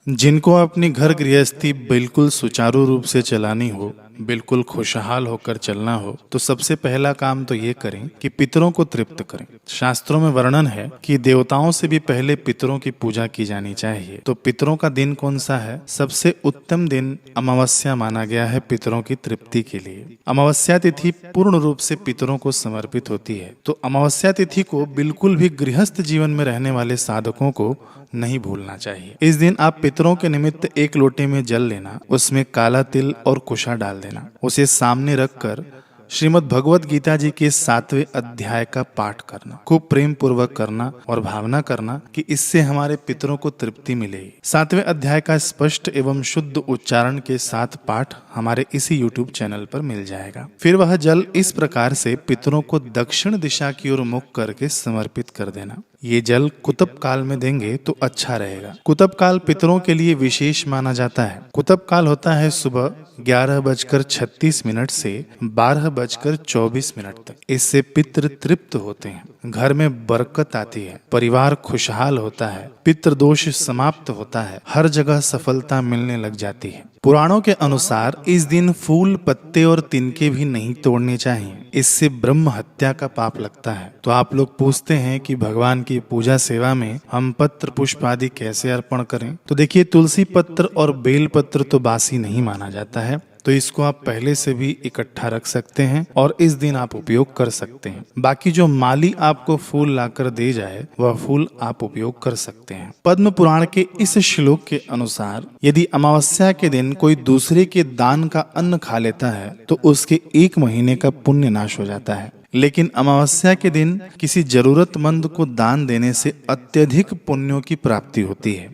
जिनको अपनी घर गृहस्थी बिल्कुल सुचारू रूप से चलानी हो, बिल्कुल खुशहाल होकर चलना हो, तो सबसे पहला काम तो ये करें कि पितरों को तृप्त करें। शास्त्रों में वर्णन है कि देवताओं से भी पहले पितरों की पूजा की जानी चाहिए। तो पितरों का दिन कौन सा है? सबसे उत्तम दिन अमावस्या माना गया है पितरों की तृप्ति के लिए। अमावस्या तिथि पूर्ण रूप से पितरों को समर्पित होती है। तो अमावस्या तिथि को बिल्कुल भी गृहस्थ जीवन में रहने वाले साधकों को नहीं भूलना चाहिए। इस दिन आप पितरों के निमित्त एक लोटे में जल लेना, उसमें काला तिल और कुशा डाल देना, उसे सामने रखकर श्रीमद् भगवत गीता जी के 7वें अध्याय का पाठ करना, खूब प्रेम पूर्वक करना और भावना करना कि इससे हमारे पितरों को तृप्ति मिलेगी। 7वें अध्याय का स्पष्ट एवं शुद्ध उच्चारण के साथ पाठ हमारे इसी YouTube चैनल पर मिल जाएगा। फिर वह जल इस प्रकार से पितरों को दक्षिण दिशा की ओर मुख करके समर्पित कर देना। ये जल कुतप काल में देंगे तो अच्छा रहेगा। कुतप काल पितरों के लिए विशेष माना जाता है। कुतप काल होता है सुबह 11:36 से 12:24 तक। इससे पितृ तृप्त होते हैं, घर में बरकत आती है, परिवार खुशहाल होता है, पितृ दोष समाप्त होता है, हर जगह सफलता मिलने लग जाती है। पुराणों के अनुसार इस दिन फूल, पत्ते और तिनके भी नहीं तोड़ने चाहिए, इससे ब्रह्म हत्या का पाप लगता है। तो आप लोग पूछते हैं कि भगवान की पूजा सेवा में हम पत्र पुष्प आदि कैसे अर्पण करें? तो देखिए, तुलसी पत्र और बेल पत्र तो बासी नहीं माना जाता है, तो इसको आप पहले से भी इकट्ठा रख सकते हैं और इस दिन आप उपयोग कर सकते हैं। बाकी जो माली आपको फूल लाकर दे जाए वह फूल आप उपयोग कर सकते हैं। पद्म पुराण के इस श्लोक के अनुसार यदि अमावस्या के दिन कोई दूसरे के दान का अन्न खा लेता है तो उसके 1 महीने का पुण्य नाश हो जाता है। लेकिन अमावस्या के दिन किसी जरूरतमंद को दान देने से अत्यधिक पुण्यों की प्राप्ति होती है।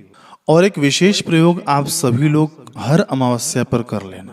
और एक विशेष प्रयोग आप सभी लोग हर अमावस्या पर कर लेना।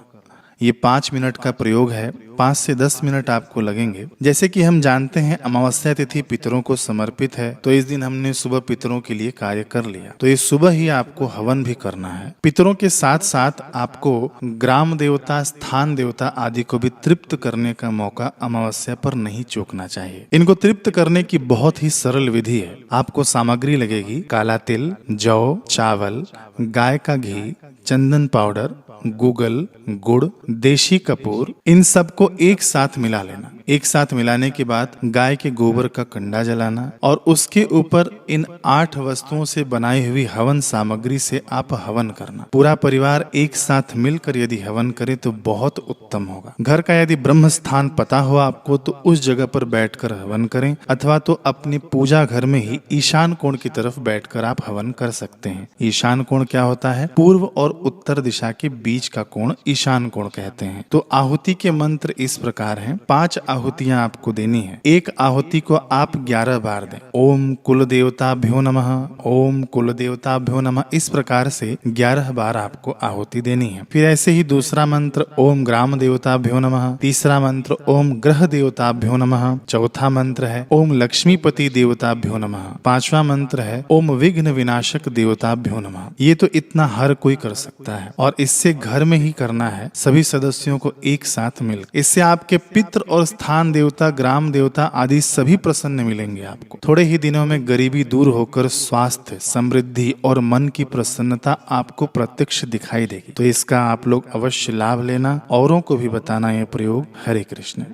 ये 5 मिनट का प्रयोग है, 5 से 10 मिनट आपको लगेंगे। जैसे कि हम जानते हैं अमावस्या तिथि पितरों को समर्पित है, तो इस दिन हमने सुबह पितरों के लिए कार्य कर लिया, तो इस सुबह ही आपको हवन भी करना है। पितरों के साथ साथ आपको ग्राम देवता, स्थान देवता आदि को भी तृप्त करने का मौका अमावस्या पर नहीं चूकना चाहिए। इनको तृप्त करने की बहुत ही सरल विधि है। आपको सामग्री लगेगी काला तिल, जौ, चावल, गाय का घी, चंदन पाउडर, गूगल, गुड़, देशी कपूर, इन सबको एक साथ मिला लेना। एक साथ मिलाने के बाद गाय के गोबर का कंडा जलाना और उसके ऊपर इन 8 वस्तुओं से बनाई हुई हवन सामग्री से आप हवन करना। पूरा परिवार एक साथ मिलकर यदि हवन करे तो बहुत उत्तम होगा। घर का यदि ब्रह्म स्थान पता हो आपको तो उस जगह पर बैठकर हवन करें, अथवा तो अपनी पूजा घर में ही ईशान कोण की तरफ बैठकर आप हवन कर सकते हैं। ईशान कोण क्या होता है? पूर्व और उत्तर दिशा के बीच का कोण ईशान कोण कहते हैं। तो आहुति के मंत्र इस प्रकार हैं। 5 आहुतियां आपको देनी है। एक आहुति को आप 11 बार दें। ओम कुल देवताभ्यो नमः, ओम कुल देवताभ्यो नमः, इस प्रकार से 11 बार आपको आहुति देनी है। फिर ऐसे ही दूसरा मंत्र ओम ग्राम देवताभ्यो नमः, तीसरा मंत्र ओम ग्रह देवताभ्यो नमः, चौथा मंत्र है ओम लक्ष्मीपति देवताभ्यो नमः, 5वां मंत्र है ओम विघ्न विनाशक देवताभ्यो नमः। ये तो इतना हर कोई कर सकता है और इससे घर में ही करना है, सभी सदस्यों को एक साथ मिल। इससे आपके पितृ और स्थान देवता, ग्राम देवता आदि सभी प्रसन्न मिलेंगे आपको। थोड़े ही दिनों में गरीबी दूर होकर स्वास्थ्य, समृद्धि और मन की प्रसन्नता आपको प्रत्यक्ष दिखाई देगी। तो इसका आप लोग अवश्य लाभ लेना, औरों को भी बताना ये प्रयोग। हरे कृष्ण।